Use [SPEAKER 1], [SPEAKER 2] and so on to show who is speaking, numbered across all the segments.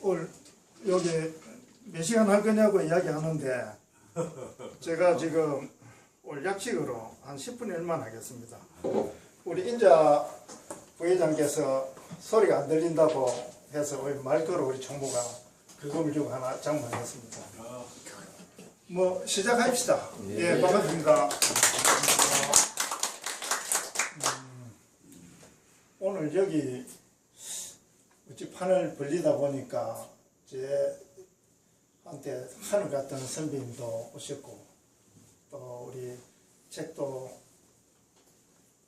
[SPEAKER 1] 오늘 여기 몇 시간 할 거냐고 이야기하는데 제가 지금 오늘 약식으로 한 10분 일만 하겠습니다. 우리 인자 부회장께서 소리가 안 들린다고 해서 우리 말거로 우리 총무가 그걸 주고 하나 장만했습니다. 뭐 시작합시다. 예, 반갑습니다. 오늘 여기 어찌 판을 벌리다 보니까 제한테 하늘 같은 선배님도 오셨고 또 우리 책도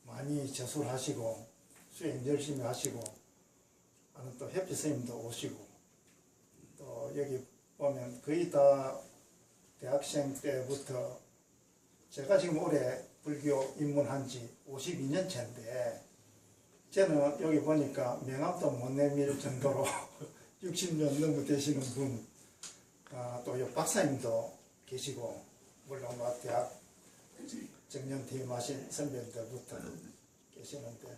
[SPEAKER 1] 많이 저술하시고 수행 열심히 하시고 하는 또 해피 선생님도 오시고 또 여기 보면 거의 다 대학생 때부터 제가 지금 올해 불교 입문한 지 52년 차인데 저는 여기 보니까 명함도 못 내밀 정도로 60년 넘게 되시는 분, 또 박사님도 계시고, 물론 대학 정년 퇴임하신 선배들부터 계시는데,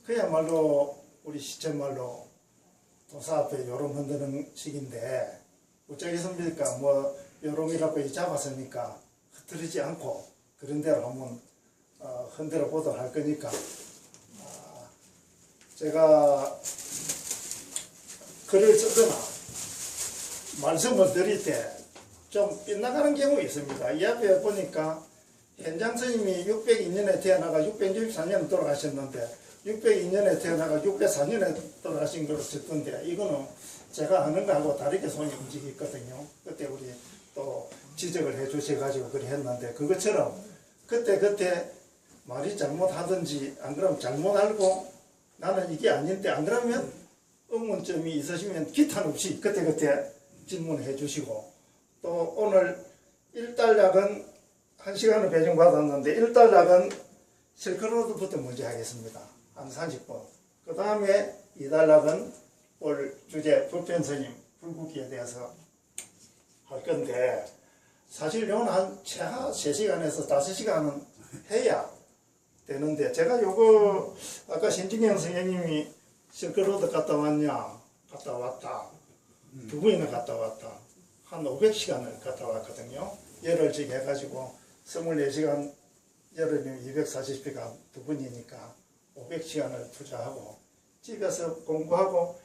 [SPEAKER 1] 그야말로 우리 시점말로 도사 앞에 요름 흔드는 시기인데, 어쩌겠습니까? 뭐, 요름이라고 잡았으니까 흐트리지 않고 그런 대로 한번 흔들어 보도록 할 거니까, 제가 글을 쓰거나 말씀을 드릴 때 좀 빗나가는 경우가 있습니다. 이 앞에 보니까 현장 스님이 602년에 태어나가 664년에 돌아가셨는데 602년에 태어나가 604년에 돌아가신 걸로 썼던데 이거는 제가 하는 거하고 다르게 손이 움직였거든요. 그때 우리 또 지적을 해 주셔가지고 그래 했는데 그것처럼 그때 말이 잘못하든지 안 그러면 잘못 알고 나는 이게 아닌데 안 그러면 의문점이 있으시면 기탄 없이 그때 질문해 주시고 또 오늘 1달락은 1시간을 배정받았는데 1달락은 실크로드부터 먼저 하겠습니다. 한 30분. 그 다음에 2달락은 올 주제 불편스님 불국기에 대해서 할 건데 사실 이건 한 최하 3시간에서 5시간은 해야 되는데 제가 요거 아까 신진영 선생님이 실크로드 갔다 왔냐? 갔다 왔다. 두 번이나 갔다 왔다. 한 500시간을 갔다 왔거든요. 열흘씩 해가지고 24시간 열흘이면 240시간 두 번이니까 500시간을 투자하고 집에서 공부하고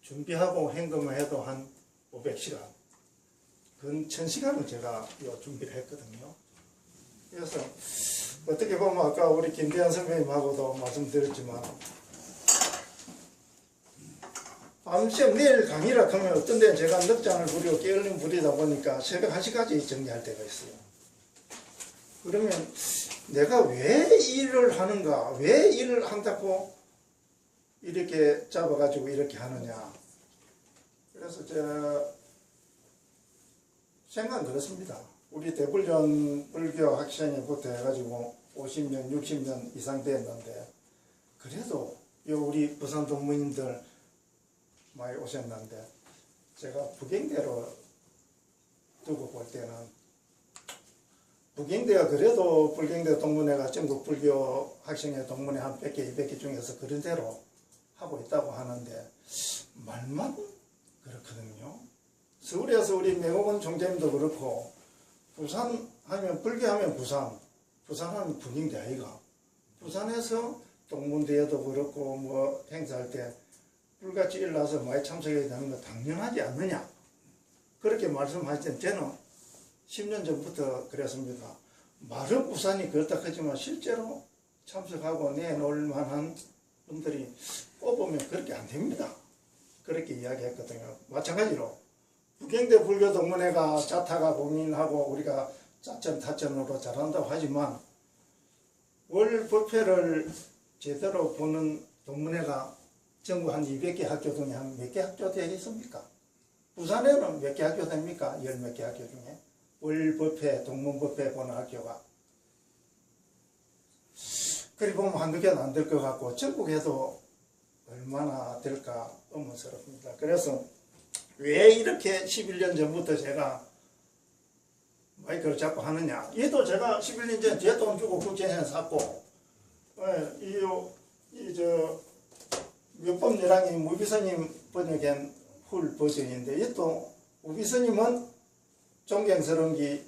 [SPEAKER 1] 준비하고 행동을 해도 한 500시간. 근 1000시간을 제가 요 준비를 했거든요. 그래서 어떻게 보면 아까 우리 김대한 선배님하고도 말씀드렸지만 밤샘 내일 강의라 하면 어떤 데는 제가 넉장을 부리고 게을림 부리다 보니까 새벽 1시까지 정리할 때가 있어요. 그러면 내가 왜 일을 하는가, 왜 일을 한다고 이렇게 잡아가지고 이렇게 하느냐. 그래서 제가 생각은 그렇습니다. 우리 대불전 불교 학생회부터 해가지고 50년, 60년 이상 됐는데 그래도 우리 부산 동무님들 많이 오셨는데 제가 북경대로 두고 볼 때는 북경대가 그래도 불경대 동문회가 전국 불교 학생회 동문회 한 100개, 200개 중에서 그런 대로 하고 있다고 하는데 말만 그렇거든요. 서울에서 우리 매호건 총재님도 그렇고 부산 하면 불교하면 부산 하면 북경대 아이가 부산에서 동문대회도 그렇고 뭐 행사할 때 불같이 일어나서 많이 참석해야 되는 거 당연하지 않느냐 그렇게 말씀하실 때 저는 10년 전부터 그랬습니다. 말은 부산이 그렇다 하지만 실제로 참석하고 내놓을 만한 분들이 뽑으면 그렇게 안 됩니다. 그렇게 이야기했거든요. 마찬가지로 북경대 불교동문회가 자타가 고민하고 우리가 짜천 타천으로 잘한다고 하지만 월 법회를 제대로 보는 동문회가 전국 한 200개 학교 중에 한 몇 개 학교 되겠습니까? 부산에는 몇 개 학교 됩니까? 10몇 개 학교 중에 월 법회, 동문 법회 보는 학교가 그리 보면 한두 개는 안 될 것 같고 전국에도 얼마나 될까 의문스럽습니다. 그래서 왜 이렇게 11년 전부터 제가 마이크를 잡고 하느냐. 얘도 제가 11년 전에 제 돈 주고 국제회원 샀고 몇번 열랑이 무비서님 번역한 풀 버전인데 이 또 우비 스님은 존경스러운 게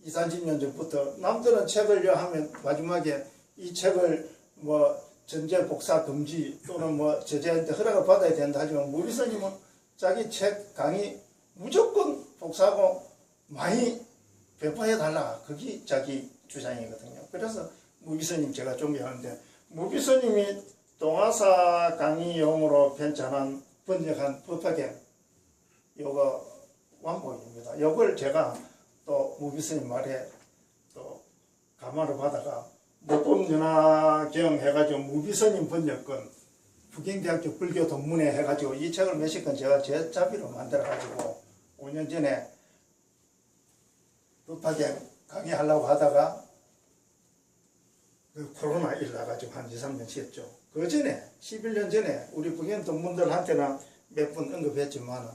[SPEAKER 1] 20, 30년 전부터 남들은 책을요 하면 마지막에 이 책을 뭐 전제 복사 금지 또는 뭐 제자한테 허락을 받아야 된다 하지만 우비 스님은 자기 책 강의 무조건 복사하고 많이 배포해달라. 그게 자기 주장이거든요. 그래서 무비스님 제가 존경하는데 무비스님이 동화사 강의용으로 편찬한 번역한 법화경 요거 완복입니다. 요걸 제가 또 무비스님 말에 또 감화를 받아가 목법연화경 해가지고 무비스님 번역권 북경대학교 불교 동문회 해가지고 이 책을 몇십 권 제가 제 자비로 만들어가지고 5년 전에 법화경 강의하려고 하다가 그 코로나 일 나가지고 한 2, 3년 쉬었죠. 그 전에 11년 전에 우리 북경 동문들한테는 몇 번 언급했지만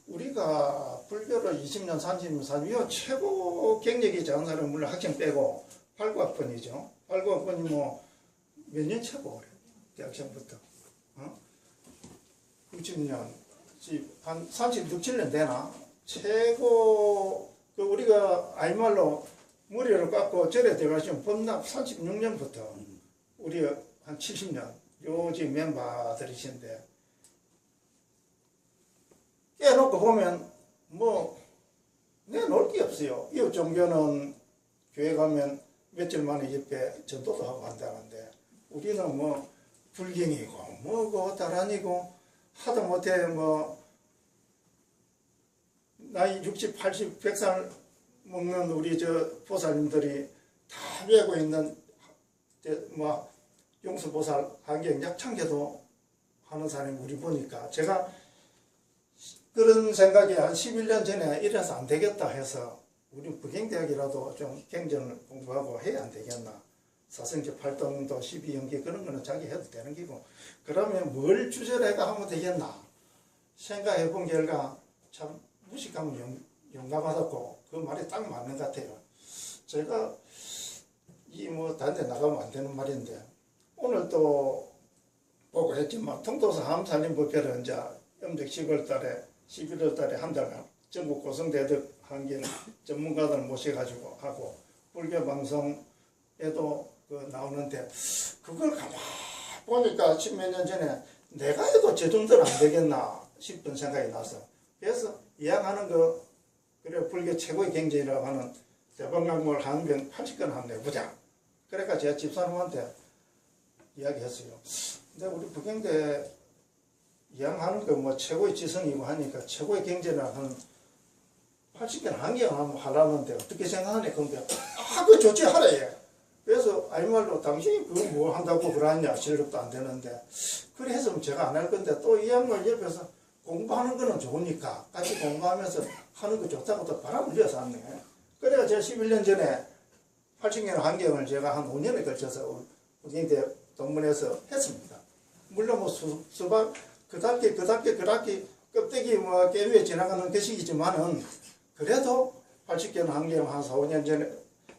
[SPEAKER 1] 우리가 불교를 20년, 30년 사니요 최고 경력이 작은 사람은 물론 학생 빼고 8구학번이죠. 8구학번이 뭐 몇 년 최고 그래요. 대학생부터 90년 한 36, 7년 되나 최고 그 우리가 아이말로 머리를 깎고 절에 들어가시면 범납 36년부터 우리 한 70년 요즘 멤버들이신데 깨놓고 보면 뭐 내놓을 게 없어요. 이웃 종교는 교회 가면 며칠 만에 옆에 전도도 하고 한다는데 우리는 뭐 불경이고 뭐고 다란이고 하다못해 뭐 나이 60, 80, 100살 먹는 우리 저 보살님들이 다 배우고 있는 뭐 용수보살 한경 약창계도 하는 사람이 우리 보니까 제가 그런 생각에 한 11년 전에 이래서 안 되겠다 해서 우리 북경대학이라도 좀 경전을 공부하고 해야 안 되겠나. 사성적 활동도 12연기 그런 거는 자기 해도 되는 기고 그러면 뭘 주제로 해가 하면 되겠나 생각해 본 결과 참 무식하면 용감하다고 그 말이 딱 맞는 것 같아요. 제가 이 뭐 다른 데 나가면 안 되는 말인데 오늘 또 보고 했지만 통도사 함산림법회를 이제 음력 10월 달에 11월 달에 한 달간 전국 고성대덕 한경 전문가들 모셔가지고 하고 불교 방송에도 그 나오는데 그걸 가만 보니까 10몇 년 전에 내가 해도 저 정도는 안 되겠나 싶은 생각이 나서 그래서 이야기하는 거 그래 불교 최고의 경전이라고 하는 대방강물 한병 80건 한번 내보자. 그러니까 제가 집사람한테 이야기했어요. 근데 우리 북경대 이야기하는 거 뭐 최고의 지성이고 하니까 최고의 경전이라고 하는 80건 한경 한번 하라는데 어떻게 생각하네. 근데 그거 좋지 하라 얘. 그래서 아이말로 당신이 그거 뭐 한다고 그러냐 실력도 안 되는데 그래 했으면 제가 안 할 건데 또 이 양말 옆에서 공부하는 거는 좋으니까 같이 공부하면서 하는 거 좋다고 또 바람을 휘어서 왔네. 그래가 제가 11년 전에 80년 한경을 제가 한 5년에 걸쳐서 북경대 동문에서 했습니다. 물론 뭐 수박 그답게 껍데기 뭐 깨 위에 지나가는 것이지만은 그래도 80년 한경 한 4, 5년 전에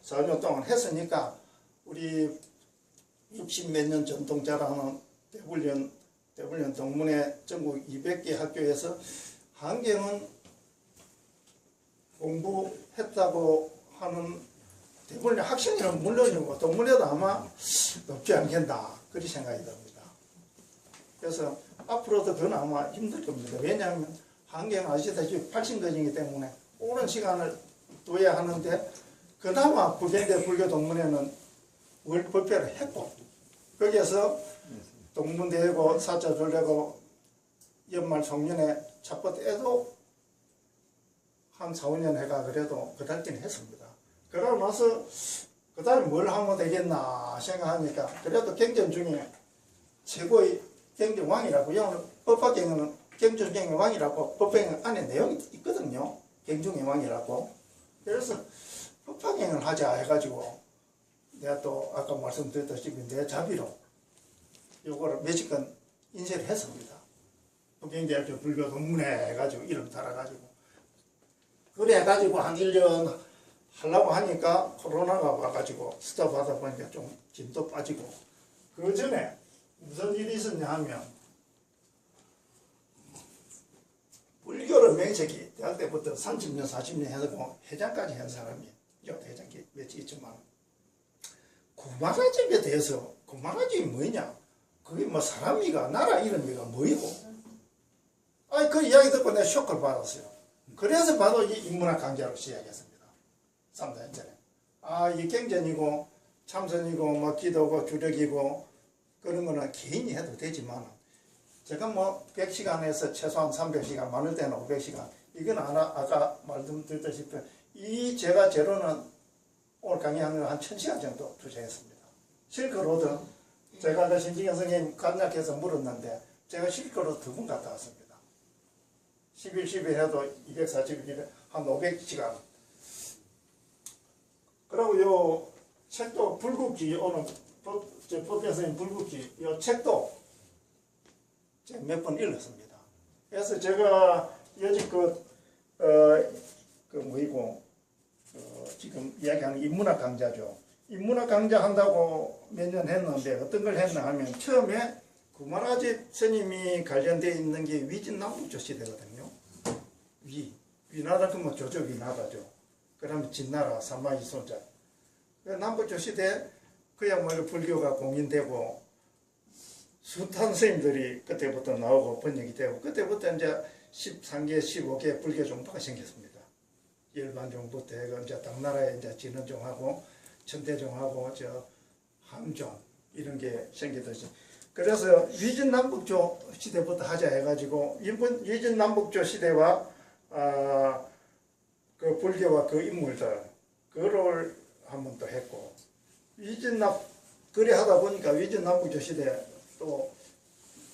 [SPEAKER 1] 4, 5년 동안 했으니까 우리 60 몇 년 전통자라는 대불련 동문회 전국 200개 학교에서 한경은 공부했다고 하는 대불련 학생들은 물론이고 동문회도 아마 높지 않겠나 그리 생각이 듭니다. 그래서 앞으로도 그건 아마 힘들 겁니다. 왜냐하면 한경 아시다시피 80거이기 때문에 오랜 시간을 둬야 하는데 그나마 북경대 불교 동문회는 법회를 했고 거기에서 동문대회고 사자절례고 연말 송년회 첫번에도 한 4, 5년 해가 그래도 그달기는 했습니다. 그러고 나서 그 다음에 뭘 하면 되겠나 생각하니까 그래도 경전 중에 최고의 경전왕이라고요. 법화경은 경전경의 왕이라고 법화경 안에 내용이 있거든요. 경중의 왕이라고. 그래서 법화경을 하자 해가지고 내가 또 아까 말씀드렸다시피 내 자비로 요거를 몇십 건 인쇄를 했습니다. 북경대학교 불교 동문회 해가지고 이름 달아가지고 그래 해가지고 한 1년 하려고 하니까 코로나가 와가지고 스톱하다 보니까 좀 힘도 빠지고 그 전에 무슨 일이 있었냐 하면 명색이 대학 때부터 30년 40년 해서 회장까지 한 사람이 회장 몇지 있지만 구마라집에 대해서 구마라집이 뭐냐 그게 뭐 사람이가 나라 이름이가 뭐이고 아니 그 이야기 듣고 내가 쇼크를 받았어요. 그래서 바로 이 인문학 강좌를 시작했습니다. 3년 전에 이 경전이고 참선이고 뭐 기도고 주력이고 그런 거는 개인이 해도 되지만 제가 뭐 100시간에서 최소한 300시간 많을 때는 500시간 이건 아까 말씀드렸다시피 이 제가 제로는 오늘 강의하는 한 1000시간 정도 투자했습니다. 실크로드 제가 그 신진경 선생님 간략해서 물었는데 제가 실크로드 2번 갔다 왔습니다. 11, 12 해도 241일 한 500시간. 그리고 요 책도 불국지 오늘 법변선생님 불국지 요 책도 제가 몇 번 읽었습니다. 그래서 제가 여지껏 지금 이야기하는 인문학 강좌죠. 인문학 강좌 한다고 몇 년 했는데 어떤 걸 했나 하면 처음에 구마라집 스님이 관련되어 있는 게 위진남북조 시대거든요. 위나라 그러면 조조 위나라죠. 그러면 진나라 삼마이손자. 남북조 시대 그야말로 불교가 공인되고 숱한 스님들이 그때부터 나오고 번역이 되고 그때부터 이제 13개, 15개 불교 정도가 생겼습니다. 일반종부터 해가 이제 당나라에 이제 진원종하고 천대종하고 함종 이런 게 생기듯이 그래서 위진남북조 시대부터 하자 해가지고 위진남북조 시대와 그 불교와 그 인물들 그걸 한 번 또 했고 그래 하다 보니까 위진남북조 시대 또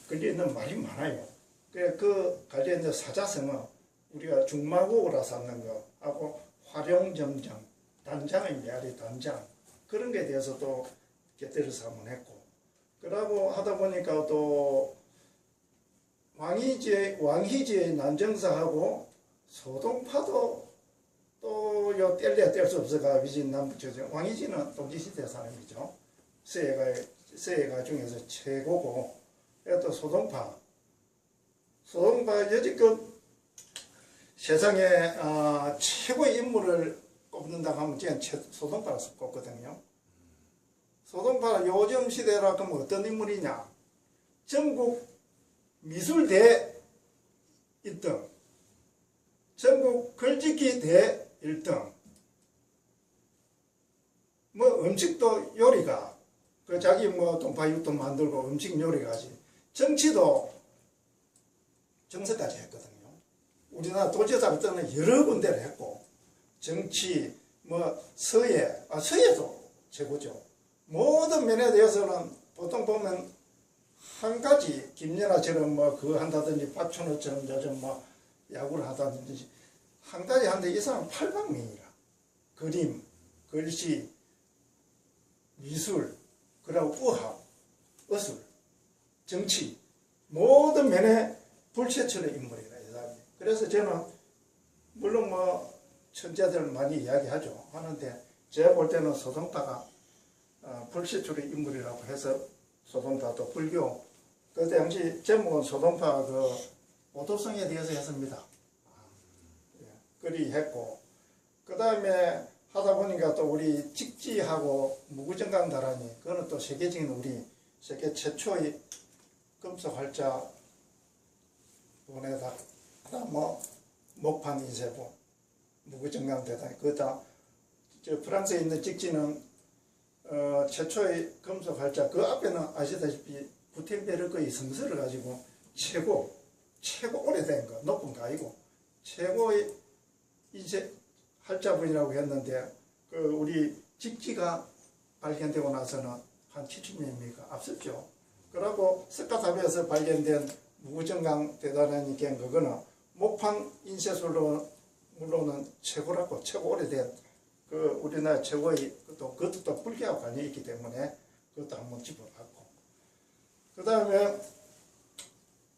[SPEAKER 1] 걸려있는 말이 많아요. 그 관련된 사자성어 우리가 중마고라 쌓는 거 하고 활용점정 단장의 메아리 단장 그런 거에 대해서 또 곁들여서 한번 했고 그러고 하다 보니까 또 왕희지의 난정사하고 소동파도 또 요 뗄래야 뗄 수 없어가 위진남북조죠. 왕희지는 동지시대 사람이죠. 서예가 중에서 최고고 또 소동파 여지껏 세상에 최고의 인물을 꼽는다고 하면 저는 소동파를 꼽거든요. 소동파 요즘 시대라 그러면 어떤 인물이냐 전국 미술대 1등 전국 글짓기 대 1등 뭐 음식도 요리가 그 자기 뭐 동파육도 만들고 음식 요리가지 정치도 정세까지 했거든요. 우리나라 도지사 때는 여러 군데를 했고 정치 뭐 서예도 최고죠. 모든 면에 대해서는 보통 보면 한 가지 김연아처럼 뭐 그거 한다든지 박춘호처럼 요즘 뭐 야구를 하다든지 한 가지 하는데 이 사람은 팔방미인이라 그림, 글씨, 미술 그리고 의학, 어술, 정치 모든 면에 불체천의 인물이라 이 사람이. 그래서 저는 물론 뭐 천재들 많이 이야기하죠. 하는데 제가 볼 때는 소동파가 불체천의 인물이라고 해서 소동파도 불교 그 당시 제목은 소동파 그 오도성에 대해서 했습니다. 그리 했고 그 다음에 하다 보니까 또 우리 직지하고 무구정강다라니 그거는 또 세계적인 우리 세계 최초의 금속 활자 보내다 뭐 목판 인쇄부 무구정강대다 그다 저 프랑스에 있는 직지는 최초의 금속 활자 그 앞에는 아시다시피 구텐베르크의 성서를 가지고 최고 오래된 거 높은 가이고 최고의 인쇄 활자분이라고 했는데 그 우리 직지가 발견되고 나서는 한 70년이니까 앞섰죠. 그러고 석가탑에서 발견된 무구정강 대단하니 깬 그거는 목판 인쇄술로는 최고라고 최고 오래된 그 우리나라 최고의 그것도 또 불교와 관련이 있기 때문에 그것도 한번 짚어봤고 그 다음에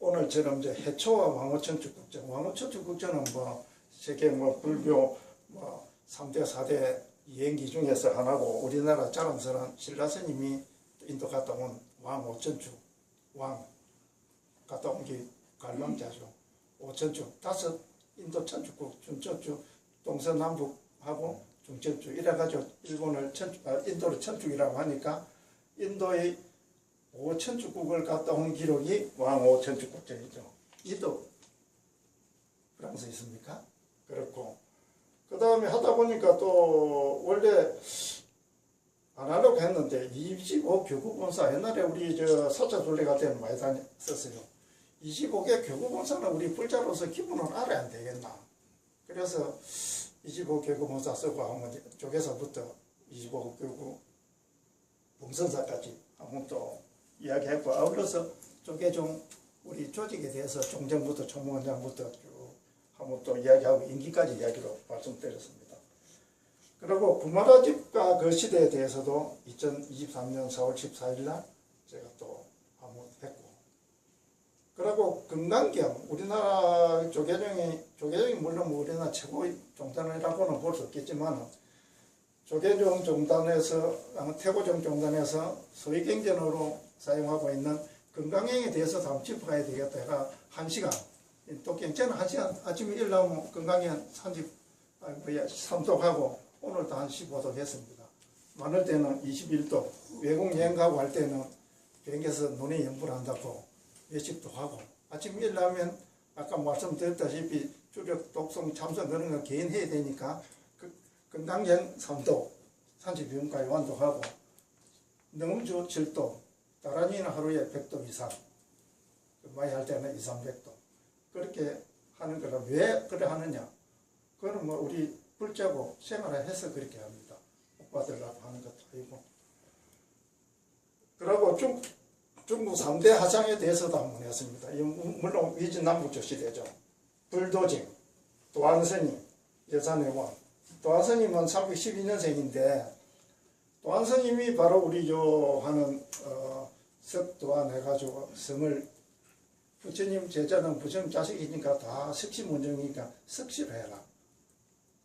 [SPEAKER 1] 오늘처럼 이제 해초와 왕호천축국전 왕호천축국전은 뭐 세계 뭐 불교 뭐 3대 4대 이행기 중에서 하나고 우리나라 자랑스러운 신라스님이 인도 갔다 온 왕오천축 왕 갔다 온 게 관광자죠. 오천축 5 인도 천축국, 준천축, 동서남북하고 중천축 이래가지고 인도를 천축이라고 하니까 인도의 5천축국을 갔다 온 기록이 왕 5천축국제이죠. 이도 프랑스에 있습니까? 그렇고 그 다음에 하다 보니까 또 원래 안 하려고 했는데 25 교구본사 옛날에 우리 저 사자둘레 갈 때는 많이 다녔었어요. 25개 교구본사는 우리 불자로서 기본은 알아야 안 되겠나. 그래서 25 교구본사 쓰고 하면 쪽에서부터 25 교구 봉선사까지 한번 또 이야기했고 아울러서 조계종 우리 조직에 대해서 종정부터 총무원장부터 쭉 한번 또 이야기하고 임기까지 이야기로 말씀드렸습니다. 그리고 구마라 집과 그 시대에 대해서도 2023년 4월 14일 날 제가 또 한번 했고 그리고 금강경 우리나라 조계종이 물론 우리나라 최고의 종단이라고는 볼 수 없겠지만 조계종 종단에서 태고종 종단에서 소위 경전으로 사용하고 있는 금강경에 대해서 한번 짚어가야 되겠다 해가 1시간 또 경전은 1시간 아침에 일어나면 금강경 삼독하고 오늘도 한 15도 했습니다. 많을 때는 21도 외국 여행 가고 할 때는 비행기에서 논에 연구를 한다고 외식도 하고 아침 일어나면 아까 말씀드렸다시피 주력 독성 참선 그런 거 개인 해야 되니까 금강경 3도 32분까지 완독하고 능음주 7도 다란이는 하루에 100도 이상 많이 할 때는 2, 300도 그렇게 하는 거라 왜 그래 하느냐 그거는 뭐 우리 불자고 생활을 해서 그렇게 합니다. 오빠들하고 하는 것도 아니고 그리고 중국 3대 하장에 대해서도 한번 했습니다. 물론 위진남북조 시대죠. 불도징, 도안스님, 여산의원 도안스님은 312년생인데 도안스님이 바로 우리 요 하는 석도안 해가지고 성을 부처님 제자는 부처님 자식이니까 다 석시문정이니까 석시로 해라.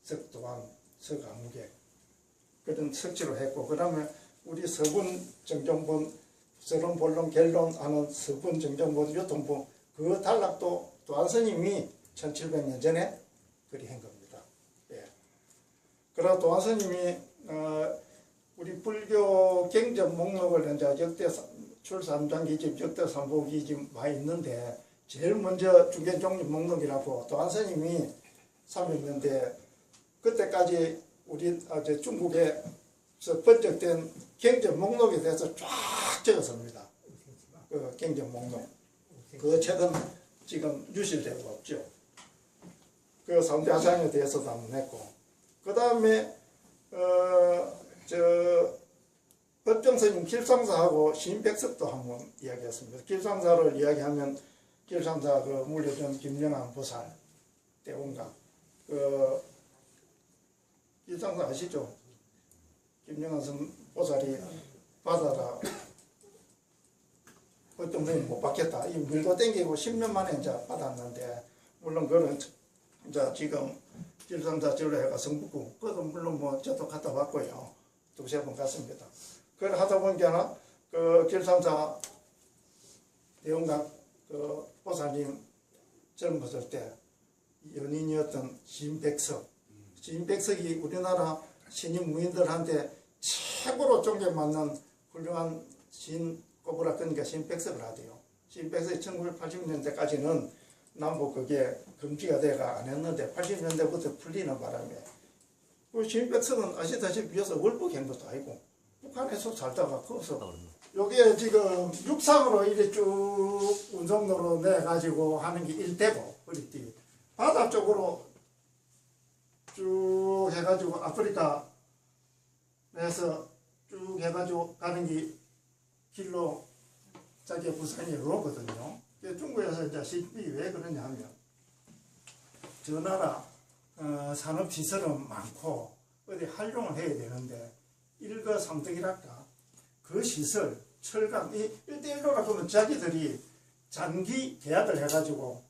[SPEAKER 1] 석도안, 석아무개 그런 석시로 했고 그 다음에 우리 서분 정정본 서론본론 결론하는 서분 정정본 유통본 그 단락도 도안스님이 1700년 전에 그리 한 겁니다. 예. 그리고 도안스님이 우리 불교 경전 목록을 이제 역대 출삼장기집, 역대 삼보기집 많이 있는데 제일 먼저 중견종립 목록이라고 도안스님이 300년대 그때까지 우리 중국에서 번쩍된 경전 목록에 대해서 쫙 적었습니다. 그 경전 목록. 그 책은 지금 유실되고 없죠. 그 3대 하장에 대해서도 한번 했고 그 다음에 법정스님 길상사하고 신백석도 한번 이야기했습니다. 길상사를 이야기하면 길상사 그 물려준 김영환 보살 대원가 그 길상사 아시죠? 김영환 보살이 받아라 법정스님 못 받겠다 이 밀고 땡기고 10년 만에 이제 받았는데 물론 그거는 이제 지금 길상사 절로 해가 성북구 그것도 물론 뭐 저도 갔다 왔고요. 두세 번 갔습니다. 그걸 하다 보니까 그 길상사 대원각 그 보살님 젊었을 때 연인이었던 신백석이 우리나라 신임 무인들한테 최고로 존경받는 훌륭한 신 꼽으라 그러니까 신백석을 하대요. 신백석이 1980년대까지는 남북 그게 금지가 돼가 안 했는데 80년대부터 풀리는 바람에 그 신백석은 아시다시피 여기서 월북 행도도 아니고 북한에서 살다가 거기서 여기에 지금 육상으로 이래 쭉 운송로로 내가지고 하는 게 일대고 우리 바다 쪽으로 쭉 해가지고 아프리카에서 쭉 해가지고 가는 게 길로 자기 부산이 그거거든요. 중국에서 이제 시집이 왜 그러냐 하면 저 나라 산업시설은 많고 어디 활용을 해야 되는데 일거삼득이랄까 그 시설 철강 이 1대1로라 그러면 자기들이 장기 계약을 해가지고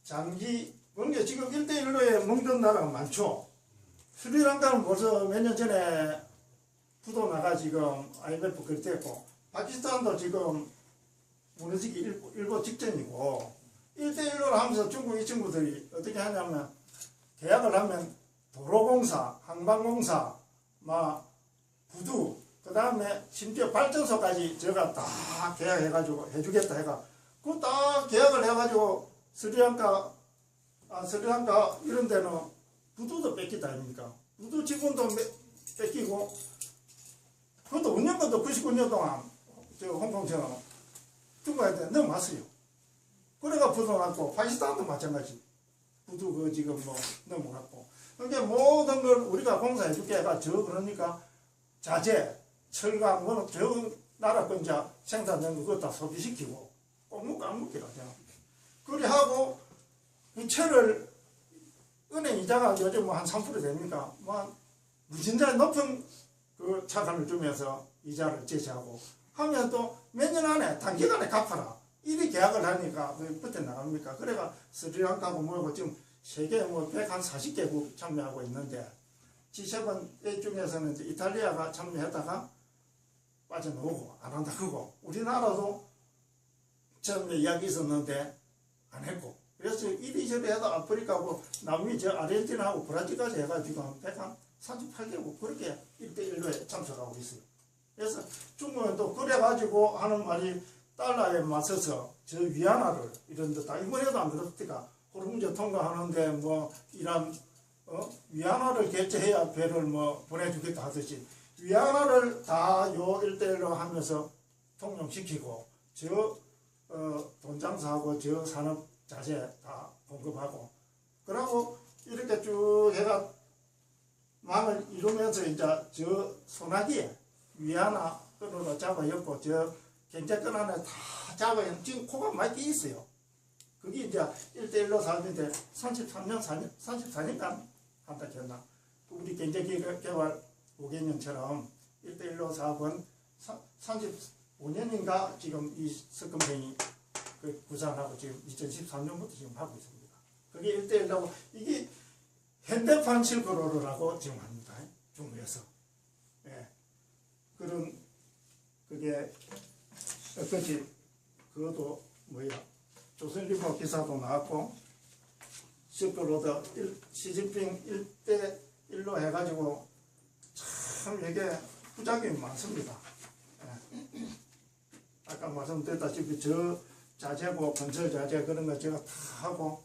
[SPEAKER 1] 장기 그게 지금 1대1로에 먹는 나라가 많죠. 스리랑카는 벌써 몇 년 전에 부도 나가 지금 IMF 그랬고 파키스탄도 지금 무너지기 일보 직전이고 1대1로 하면서 중국 이 친구들이 어떻게 하냐면 계약을 하면 도로공사, 한방공사, 막 부두, 그 다음에 심지어 발전소까지 제가 다 계약해가지고 해주겠다 해가 그 딱 계약을 해가지고 스리랑카 이런 데는 부두도 뺏기다 아닙니까? 부두 직원도 뺏기고 그것도 운영권도 99년 동안 저 홍콩처럼 중국한테 넘어왔어요. 그래가 부도났고 파키스탄도 마찬가지 부두 그 지금 뭐 넘어갔고 그러니까 모든 걸 우리가 공사해줄게 해가 그러니까 자재, 철강, 뭐는 저 나라 건자 생산된 거 그거 다 소비시키고 꼭 안 먹기로 하잖아. 그래 하고 이 철을 은행 이자가 요즘 뭐 한 3% 됩니까? 뭐 무진장 높은 그 차감을 주면서 이자를 제시하고 하면 또 몇 년 안에 단기간에 갚아라. 이리 계약을 하니까 그 붙어 나갑니까? 그래가 스리랑카하고 뭐고 지금 세계 뭐 140개국 참여하고 있는데 G7 중에서는 이제 이탈리아가 참여했다가 빠져나오고 안 한다 그거 우리나라도 처음에 이야기 있었는데 안 했고 그래서 이리저리 해도 아프리카하고 남미 저 아르헨티나하고 브라질까지 해가지고 138개국 그렇게 1대1로 참석하고 있어요. 그래서 중국은 또 그래가지고 하는 말이 달러에 맞서서 저 위안화를 이런 데다 이번에도 안 그렇다니까 호르무즈 통과하는데 뭐 이란 위안화를 개최해야 배를 뭐 보내주겠다 하듯이 위안화를 다 요 일대일로 하면서 통용시키고 저 돈 장사하고 저 산업 자재 다 공급하고 그러고 이렇게 쭉 해가 망을 이루면서 이제 저 소나기에 위안화 끈으로 잡아였고 저 경제권 안에 다 잡아연 지금 코가 많이 끼 있어요. 그게 이제 1대1로 사는데 34년간 한다 했나. 우리 경제개발 5개년처럼 1대1로 사업은 35년인가 지금 이 석금뱅이 그 구상하고 지금 2013년부터 지금 하고 있습니다. 그게 1대1로 이게 현대판 실크로드라고 지금 합니다. 중국에서. 예. 그런 그게 어떤지 그것도 뭐야 조선일보 기사도 나왔고 실크로드 시진핑 1대1로 해가지고 참 이게 부작용이 많습니다. 예. 아까 말씀드렸다시피 저 자재고 건설 자재 그런 거 제가 다 하고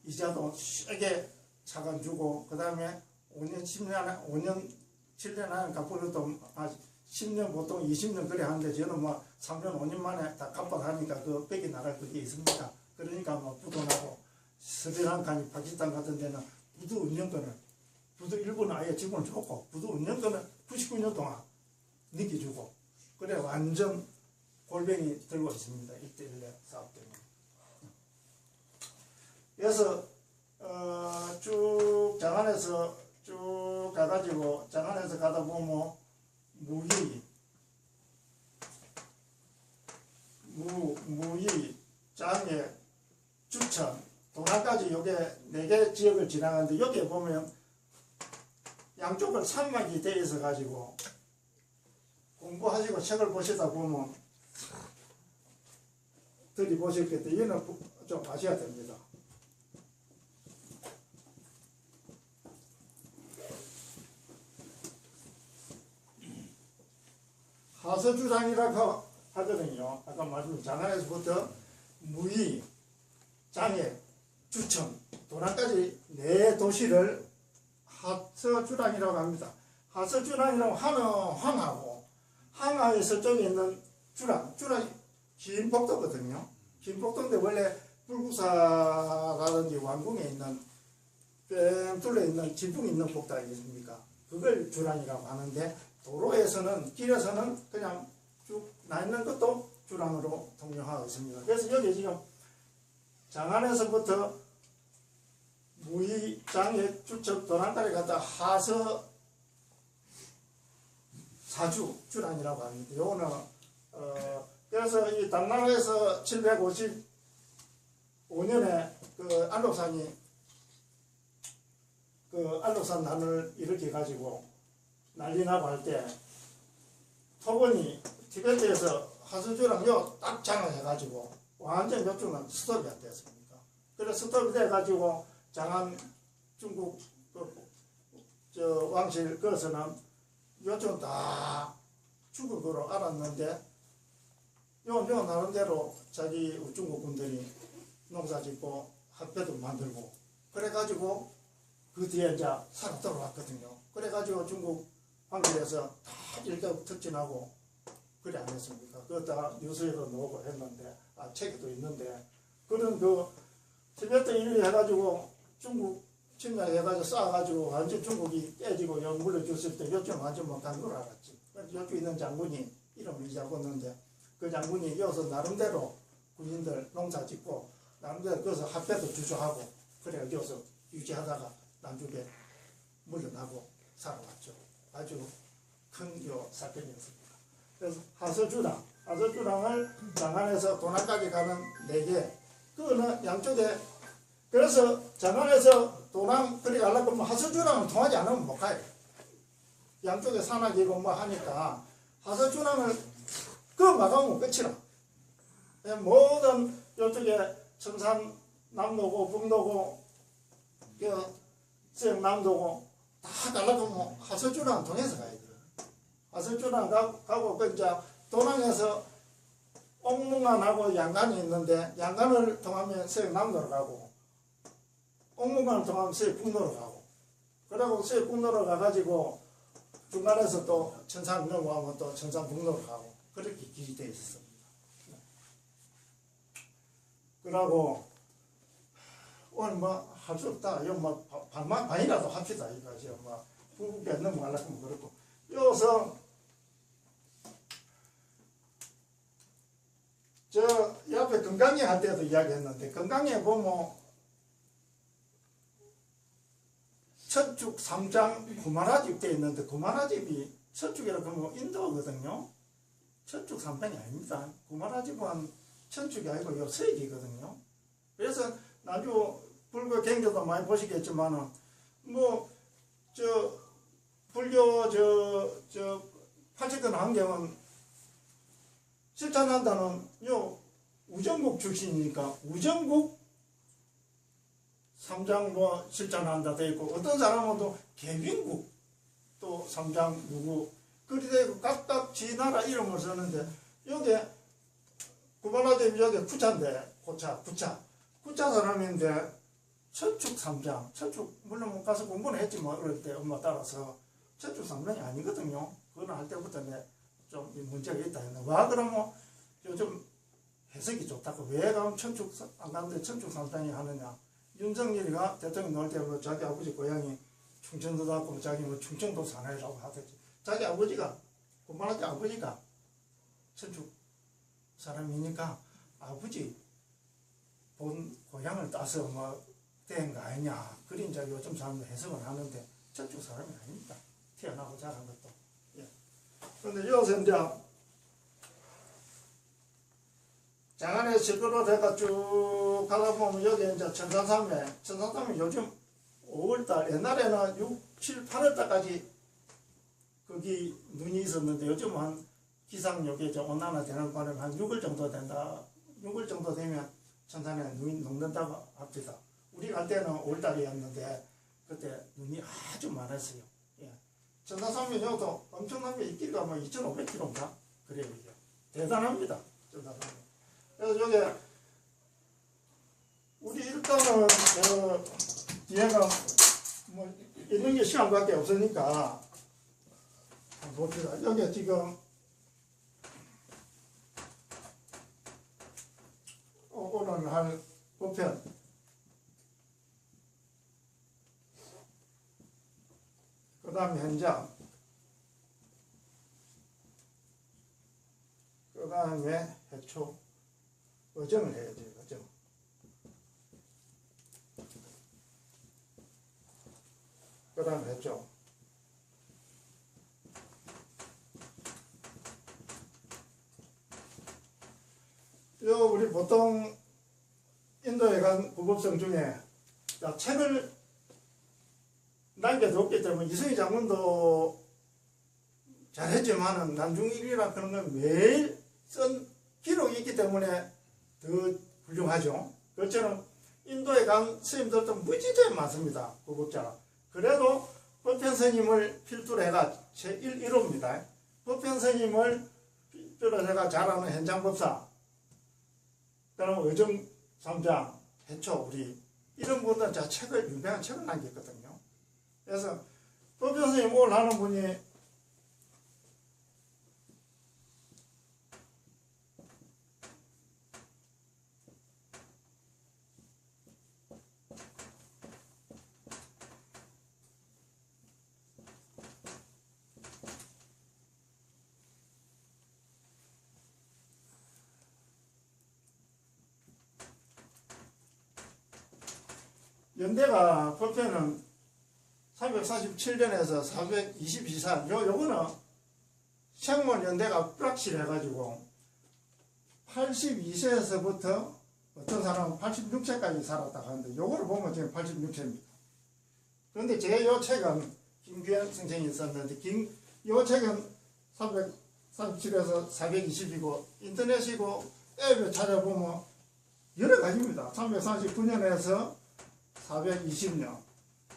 [SPEAKER 1] 이자도 세게 차관 주고 그 다음에 5년 7년 안에 갚으려도 10년 보통 20년 그래 하는데 저는 뭐 3년 5년 만에 다 갚아가니까 그 뺏기 나갈 그게 있습니다. 그러니까 뭐 부도나고 스리랑카니 파키스탄 같은 데는 부두 운영권을 부두 일부는 아예 지분을 줬고 부두 운영권을 99년 동안 느껴주고 그래 완전 골뱅이 들고 있습니다. 1대1 사업 때문에. 그래서 쭉 장안에서 쭉 가가지고 장안에서 가다 보면 무의, 장애, 주천, 도남까지 요게 4개 지역을 지나가는데 여기에 보면 양쪽을 산막이 되어 있어 가지고 공부하시고 책을 보시다 보면 들이보셨겠다. 이거는 좀 아셔야 됩니다. 하서주장이라고 하거든요. 아까 말씀 장안에서부터 무의, 장애, 주천, 도남까지 4도시를 하서주랑이라고 합니다. 하서주랑이라고 하는 황하고 황하의 서쪽에 있는 주랑 긴 복도거든요. 긴 복도인데 원래 불구사라든지 왕궁에 있는 뺑 둘러 있는 지붕이 있는 복도 아니겠습니까? 그걸 주랑이라고 하는데 도로에서는 길에서는 그냥 쭉 나 있는 것도 주랑으로 통용하고 있습니다. 그래서 여기 지금 장안에서부터 무의, 장애, 주첩, 도난까지 갔다 하서 사주 주랑이라고 합니다. 요거는 그래서 이 당나라에서 755년에 그 안록산 난을 일으켜 가지고 난리 나고 할 때 토건이 티베트에서 하수주랑 요 딱 장악해가지고 완전 몇 주는 스톱이 안 됐습니까? 그래서 스톱이 돼가지고 장안 중국 저 왕실 거서는 요즘 다 죽은 거로 알았는데 요 나름대로 자기 중국 군들이 농사 짓고 합배도 만들고 그래가지고 그 뒤에 이제 살아 돌아왔거든요. 그래가지고 중국 황실에서 다 일격 특진하고 그래 안 했습니까? 그거 다 뉴스에도 나오고 했는데 책에도 있는데 그런 그 티베트 인류 해가지고 중국 침략해가지고 쌓아가지고 완전 중국이 깨지고 영 물려줬을 때 요즘 완전 못한 걸 알았지. 여기 있는 장군이 이름을 잊어버렸는데 그 장군이 여기서 나름대로 군인들 농사 짓고 나름대로 거기서 합배도 주저하고 그래 여기서 유지하다가 남쪽에 물러나고 살아왔죠. 아주 큰 요 사건이었습니다. 그래서 하서주랑을 장안에서 도난까지 가는 4개 그거는 양쪽에 그래서 장안에서 도난 그리 가려고 하면 하서주랑을 통하지 않으면 못 가요. 양쪽에 산악이고 뭐 하니까 하서주랑을 그 막으면 끝이라. 모든 이쪽에 청산 남도고 북도고 서영남도고 다 가려고 하서주랑 통해서 가야 돼요. 하서주랑 가고 그 이제 도낭에서 옥문관하고 양간이 있는데 양간을 통하면 서영남도로 가고 옥문관을 통하면 서해북도로 가고 그러고 서해북도로 가가지고 중간에서 또 천산 넘어가면 또 천산북도로 가고 그렇게 길이 되어 있었습니다. 그러고 오늘 뭐 할 수 없다. 이거 뭐 반이라도 합시다. 이거죠. 뭐 부부에 넘어가려고 하면 그렇고 여기서 저 옆에 건강에 할 때도 이야기했는데 건강에 보면 천축 3장 구마라집 되어 있는데 구마라집이 천축이라고 하면 인도거든요. 천축 3장이 아닙니다. 구마라집은 천축이 아니고 요 서역이거든요. 그래서 나중 불교 경전도 많이 보시겠지만은 뭐 저 불교 저 팔척권 환경은 실천한다는 요 우정국 출신이니까 우정국 3장 뭐 실천한다 돼 있고 어떤 사람은 또 개빈국 또 3장 누구 그리 되고 각각 지 나라 이름을 쓰는데 여기 구발라집 여기 구차인데 구차 사람인데 천축 3장 천축 물론 못 가서 공부는 했지만 어릴 때 엄마 따라서 천축 3장이 아니거든요. 그거는 할 때부터 좀 문제가 있다 했는데 와 그러면 요즘 해석이 좋다고 왜 가면 천축 안 가는데 천축 3장이 하느냐. 윤석열이가 대통령 나올 때 뭐 자기 아버지 고향이 충청도 같고 자기 뭐 충청도 사나이라고 하겠지. 자기 아버지가 그만하지 아버지가 천축 사람이니까 아버지 본 고향을 따서 뭐 된 거 아니냐. 그리 이제 요즘 사람들 해석을 하는데 천축 사람이 아닙니다. 태어나고 자란 것도. 예. 그런데 여기서 이제 장안에 실거로 돼가 쭉 가다 보면 여기 이제 천산삼에 요즘 5월달 옛날에는 6, 7, 8월달까지 거기 눈이 있었는데 요즘 한 기상력이 좀 온난화 되는 바람에 한 6월 정도 된다. 6월 정도 되면 천산에 눈이 녹는다고 합니다. 우리 갈 때는 5월달이었는데 그때 눈이 아주 많았어요. 예. 천산삼에 여기도 엄청나게 이 길이가 뭐 2,500km인가? 그래요. 이게. 대단합니다. 천산삼에. 그래서 여기 우리 일단은 뒤에가 뭐 이런 게 시간밖에 없으니까 봅시다. 여기 지금 오늘 할 보편 그 다음 현장 그 다음에 해초 어정을 해야지. 어정 그 다음 해초 요 우리 보통 인도에 간 부법성 중에 책을 남겨뒀기 때문에 이승희 장군도 잘했지만은 난중일이라 그런 건 매일 쓴 기록이 있기 때문에 더 훌륭하죠. 그처럼 인도에 간 스님들도 무지하게 많습니다. 구급자가. 그래도 법현 스님을 필두로 해가 제1호입니다. 법현 스님을 필두로 해가 잘하는 현장법사, 그럼 의정 삼장, 해초 우리 이런 분들 자 책을 유명한 책을 남겼거든요. 그래서 법현 스님 오늘 하는 분이 연대가 법회는 347년에서 422살, 요거는 생물 연대가 불확실해가지고 82세에서부터 어떤 사람은 86세까지 살았다고 하는데 요거를 보면 지금 86세입니다. 그런데 제 요 책은 김규현 선생님이 썼는데 요 책은 347에서 420이고 인터넷이고 앱에 찾아보면 여러 가지입니다. 339년에서 420년,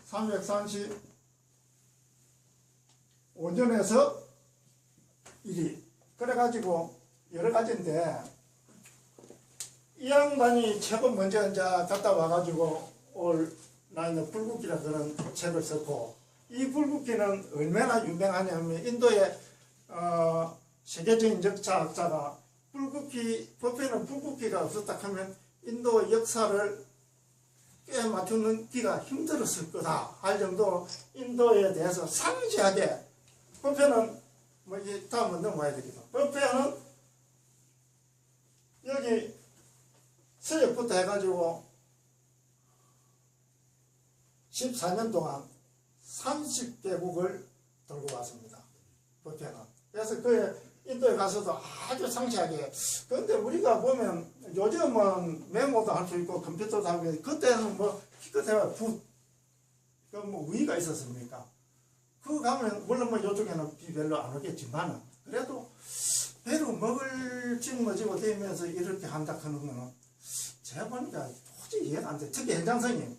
[SPEAKER 1] 335년에서 1위. 그래가지고 여러 가지인데, 이 양반이 최고 먼저 이제 갔다 와가지고 나는 불국기라 그런 책을 썼고, 이 불국기는 얼마나 유명하냐면, 인도의, 세계적인 역사학자가 법회는 불국기가 없었다 하면 인도 역사를 꽤 맞추는 기가 힘들었을 거다 할 정도로 인도에 대해서 상세하게 법회는 뭐 이제 다음은 넘어가야 되겠다. 법회는 여기 서역부터 해가지고 14년 동안 30개국을 돌고 왔습니다. 법회는. 그래서 그 인도에 가서도 아주 상세하게. 그런데 우리가 보면 요즘은 메모도 할 수 있고 컴퓨터도 하고, 그때는 뭐 기껏해야 뭐 우위가 있었습니까? 그거 가면 물론 뭐 요쪽에는 비 별로 안 오겠지만 그래도 배로 먹을 짊어지고 되면서 이렇게 한다 하는 거는 제가 보니까 도저히 이해가 안 돼. 특히 현장선생님은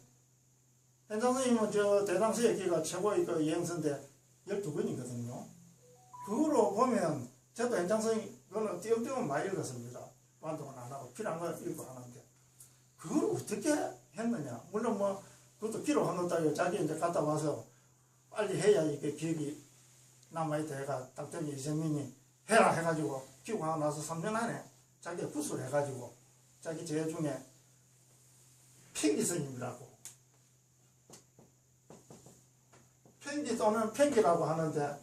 [SPEAKER 1] 저 대당서역기가 최고의 그 여행선대 12번이거든요. 그거로 보면 저도 현장선생님 그거는 띄엄띄엄 많이 읽었습니다. 완동은 안 하고 필요한 거 읽고 하는데 그걸 어떻게 했느냐. 물론 뭐 그것도 기록한 것도 아니고 자기 이제 갔다 와서 빨리 해야 이게 기억이 남아있다 해가 딱정이 이재민이 해라 해가지고 기록하고 나서 3년 안에 자기가 구술 해가지고 자기 제 중에 팽기 스님이라고, 팽기 또는 팽기라고 하는데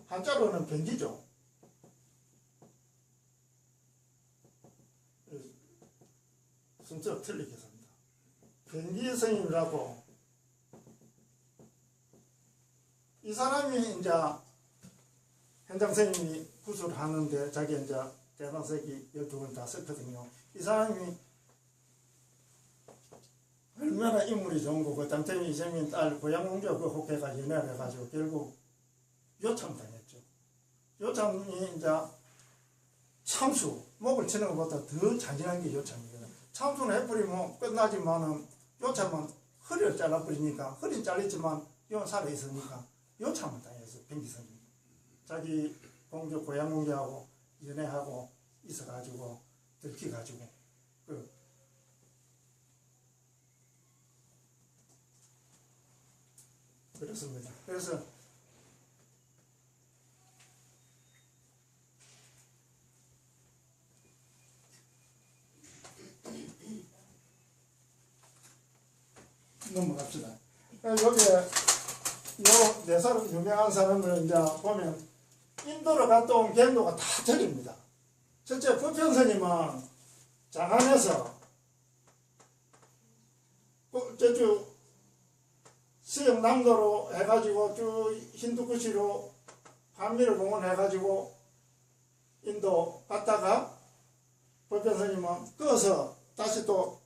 [SPEAKER 1] 한자로는 변기죠. 순서가 틀리겠습니다. 변기 스님이라고, 이 사람이 이제 현장 스님이 구술을 하는데 자기 이제 대단서기 12권 다 썼거든요. 이 사람이 얼마나 인물이 좋은 거고, 담태미 이재민 딸 고향공주 그 혹해가 연애를 해가지고 결국 요참당했죠. 요참이 이제 참수, 목을 치는 것보다 더 잔인한 게 요참이거든. 참수는 해버리면 끝나지만은 요참은 허리를 잘라버리니까, 허리는 잘렸지만 요 살아있으니까 요참을 당했어요. 변기선이. 자기 공주, 고향공주하고 연애하고 있어가지고 들키가지고 그렇습니다. 그래서 넘어갑시다. 여기에 요 네 사람 유명한 사람을 이제 보면 인도로 갔다 온 경로가 다 틀립니다. 첫째 부평스님은 장안에서 저쪽 수영남도로 해가지고 쭉 힌두쿠시로 반미를 공원해가지고 인도 갔다가 부평스님은 꺼서 다시 또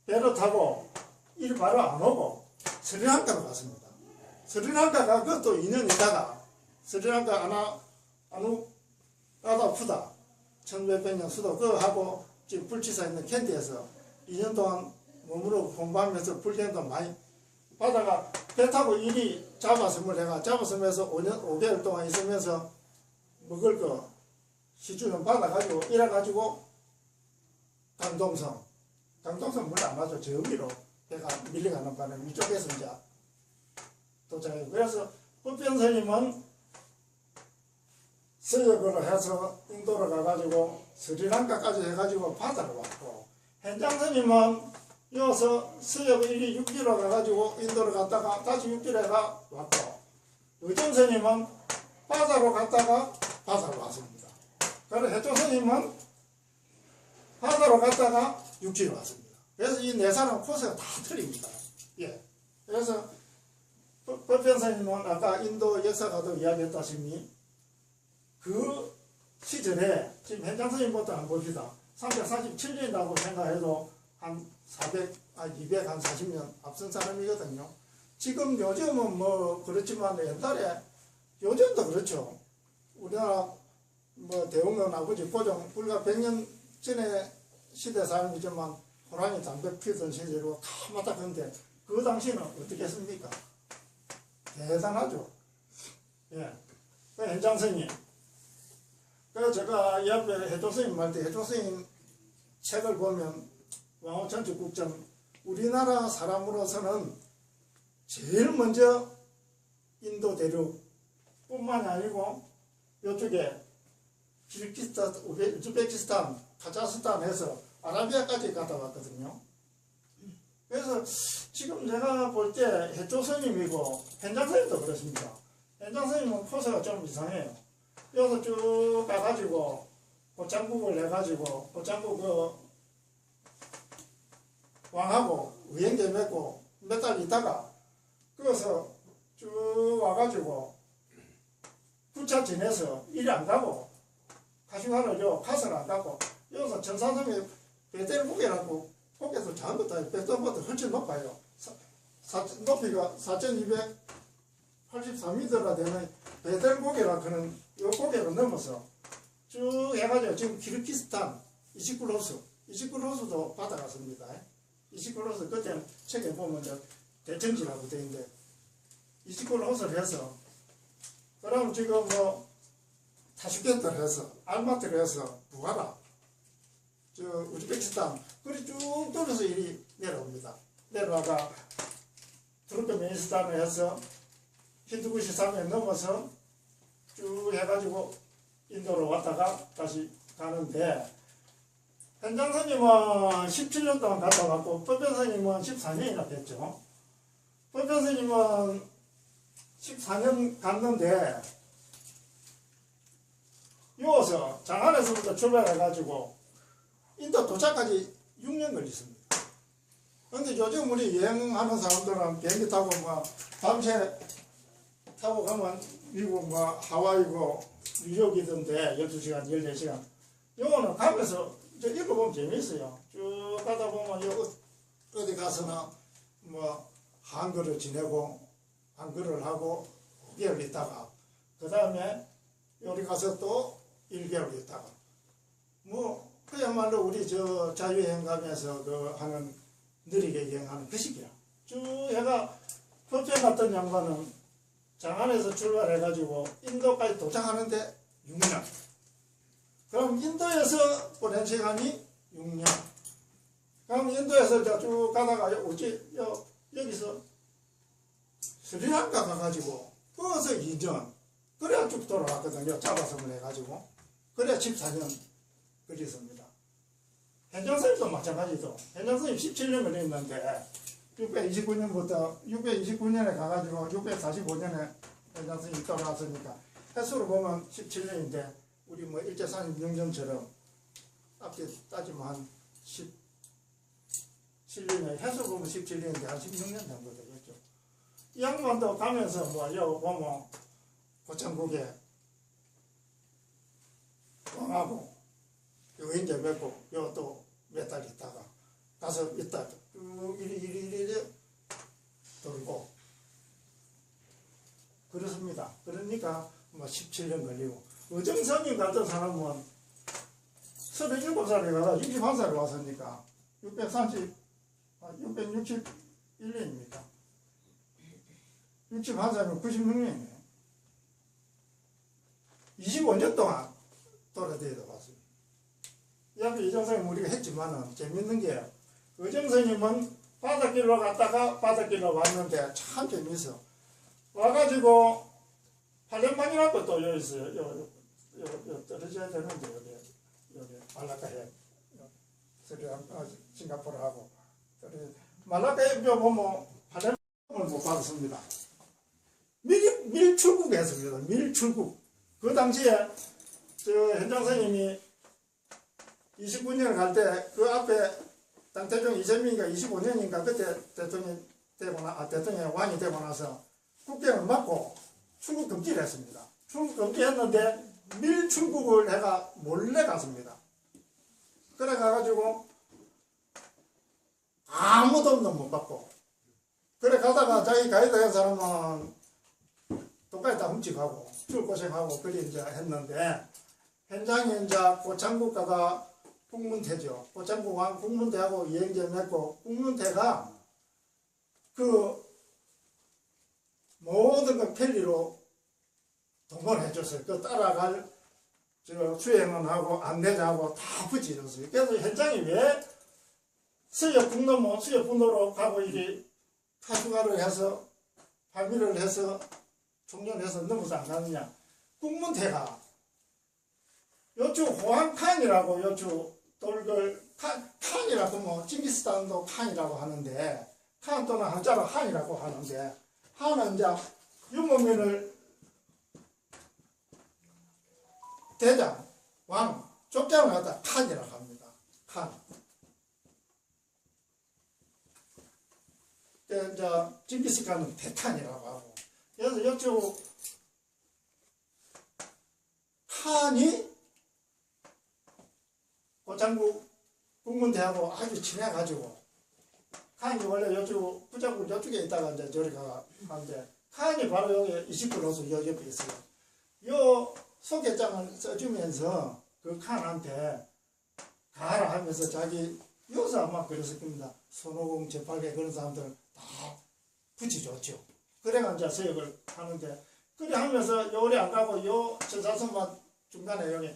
[SPEAKER 1] 배로 타고 일 바로 안 오고 스리랑카로 갔습니다. 스리랑카가 그것도 2년 있다가 스리랑카 아누라다푸다 1600년 수도 그거 하고 지금 불치사 있는 캔디에서 2년 동안 몸으로 공부하면서 불경도 많이 받아가 배 타고 이리 잡았으면 내가 잡았으면서 5년 5개월 동안 있으면서 먹을 거 시주는 받아가지고 이래가지고 강동성 물안 맞아 저 위로 배가 밀려가는 바람에 위쪽에서 이제 도착해요. 그래서 법변스님은 서역으로 해서 인도로 가가지고 스리랑카까지 해가지고 바다로 왔고, 현장스님은 여기서 서역 1, 6기로 가가지고 인도로 갔다가 다시 6기로 가 왔고, 의정스님은 바다로 갔다가 바다로 왔습니다. 그리고 해조스님은 바다로 갔다가 6기로 왔습니다. 그래서 이 네 사람 코스가 다 틀립니다. 예. 그래서 법변스님은 아까 인도 역사가도 이야기했다시피 그 시절에 지금 현장스님부터 한번 봅시다. 347년이라고 생각해도 한 240년 앞선 사람이거든요. 지금 요즘은 뭐 그렇지만 옛날에 요즘도 그렇죠. 우리나라 뭐 대웅은 아버지 고종 불과 100년 전에 시대 사람이지만 호랑이 담배 피던 시절이고 까맣다. 근데 그 당시는 어떻게 했습니까? 대단하죠. 예. 그 현장스님. 그래서 제가 이 앞에 해조스님 말 때 해조스님 책을 보면 왕호천주국전 우리나라 사람으로서는 제일 먼저 인도 대륙 뿐만이 아니고 이쪽에 키르기스탄, 우즈베키스탄, 카자흐스탄에서 아라비아까지 갔다 왔거든요. 그래서 지금 제가 볼 때 해조스님이고 현장스님도 그렇습니다. 현장스님은 코스가 좀 이상해요. 여기서 쭉 가가지고 고창국을 해가지고 고창국 그 왕하고 의행제 맺고 몇 달 있다가 거기서 쭉 와가지고 부차 지내서 일이 안 가고 가시화를 가서는 안 가고 여기서 전사성에 베델고개라고 고개도 작은 것도 베델보다 훨씬 높아요. 높이가 4283m가 되는 베델고개라 그는 요 고개를 넘어서 쭉 해가지고 지금 키르기스탄 이시쿨로스도 받아갔습니다. 이시쿨로스 그때 책에 보면 대천지라고 되어 있는데 이시쿨로스를 해서 그럼 지금 뭐 타슈켄트를 해서 알마트를 해서 부하라 저 우즈베키스탄 그리 쭉 돌려서 이리 내려옵니다. 내려와가 투르크메니스탄을 해서 힌두쿠시산에 넘어서 쭉 해가지고 인도로 왔다가 다시 가는데 현장스님은 17년 동안 갔다 왔고 법변스님은 14년이나 됐죠. 법변스님은 14년 갔는데 여기서 장안에서부터 출발해가지고 인도 도착까지 6년 걸렸습니다. 근데 요즘 우리 여행하는 사람들은 비행기 타고 뭐 밤새 타고 가면 미국 뭐 하와이고 뉴욕이던데 12시간 14시간 요거는 가면서 저 읽어보면 재미있어요. 쭉 가다 보면 요 어디 가서는 뭐 한글을 지내고 한글을 하고 5개월 있다가 그 다음에 여기 가서 또 1개월 있다가 뭐 그야말로 우리 저 자유여행 가면서 그 하는 느리게 여행하는 그 시기야. 쭉 해가 법정 갔던 양반은 장안에서 출발해가지고 인도까지 도착하는데 6년. 그럼 인도에서 보낸 시간이 6년. 그럼 인도에서 쭉 가다가 여기서 스리랑카 가가지고 거기서 2년. 그래야 쭉 돌아왔거든요. 잡아서만 해가지고. 그래야 14년 걸렸습니다. 현장선생님도 마찬가지죠. 현장선생님 17년 걸렸는데 629년에 가가지고 645년에 현장선생님이 돌아왔으니까 횟수로 보면 17년인데 우리 뭐 일제산업혁명처럼 앞에 따지면 한 17년에 횟수로 보면 17년인데 한 16년 정도 되겠죠. 이 양반도 가면서 뭐 여기 보면 고창국에 왕하고 여인제 맺고 요 또 몇 달 있다가 가서 있다 쭉 이리 돌고 그렇습니다. 그러니까 뭐 17년 걸리고 의정성님 같은 사람은 37살에 가다 61살에 왔으니까 630, 661년입니까? 61살이면 96년이네요. 25년 동안 돌아다니다 봤습니다. 이 앞에 이정선님 우리가 했지만은 재밌는 게 의정선님은 바닷길로 갔다가 바닷길로 왔는데 참 재밌어. 와가지고 8년 만이라도 또 여기 있어요. 요 떨어져야 되는데 여기 말라카에 싱가포르하고 말라카에 보면 8년을 못 받았습니다. 밀출국했습니다. 밀출국. 그 당시에 저 현장 선생님이 29년을 갈 때 그 앞에 당태종 이재명이가 25년인가 그때 대통령 왕이 되고 나서 국경을 막고 출국 금지를 했습니다. 출국 금지했는데 밀출국을 해가 몰래 갔습니다. 그래 가가지고 아무도 못 받고 그래 가다가 자기 가이드 한 사람은 똑같이 다 훔치가고 출고생하고 그리 이제 했는데 현장에 이제 고창국가가 국문대죠. 고창국 왕 국문대하고 여행전 했고 국문대가 그 모든 걸 편리로 동원해줬어요. 그 따라갈 수행원하고 안내자하고 다 붙여줬어요. 그래서 현장이 왜 수협북로로 가고 이리 타수가를 해서 발미를 해서 총련해서 넘어서 안 가느냐. 국문대가 요쪽 호안칸이라고 요쪽 돌걸 칸이라고 뭐 징기스탄도 칸이라고 하는데 칸 또는 한자로 한이라고 하는데 한은 이제 유목민을 대장, 왕, 족장을 갖다 칸이라고 합니다. 칸. 이제 징기스칸은 대칸이라고 하고 그래서 이쪽 칸이 고창국 국문대하고 아주 친해가지고 칸이 원래 요쪽 부자국 요쪽에 있다가 이제 저리 가는데 칸이 바로 여기 29로서 요 옆에 있어요. 요 소개장을 써주면서 그 칸한테 가라 하면서 자기 요새 아마 그랬을 겁니다. 손오공 재팔계 그런 사람들 다 붙여줬죠. 그래가 이제 서역을 하는데 그래 하면서 요리 안 가고 요 저자선만 중간에 여기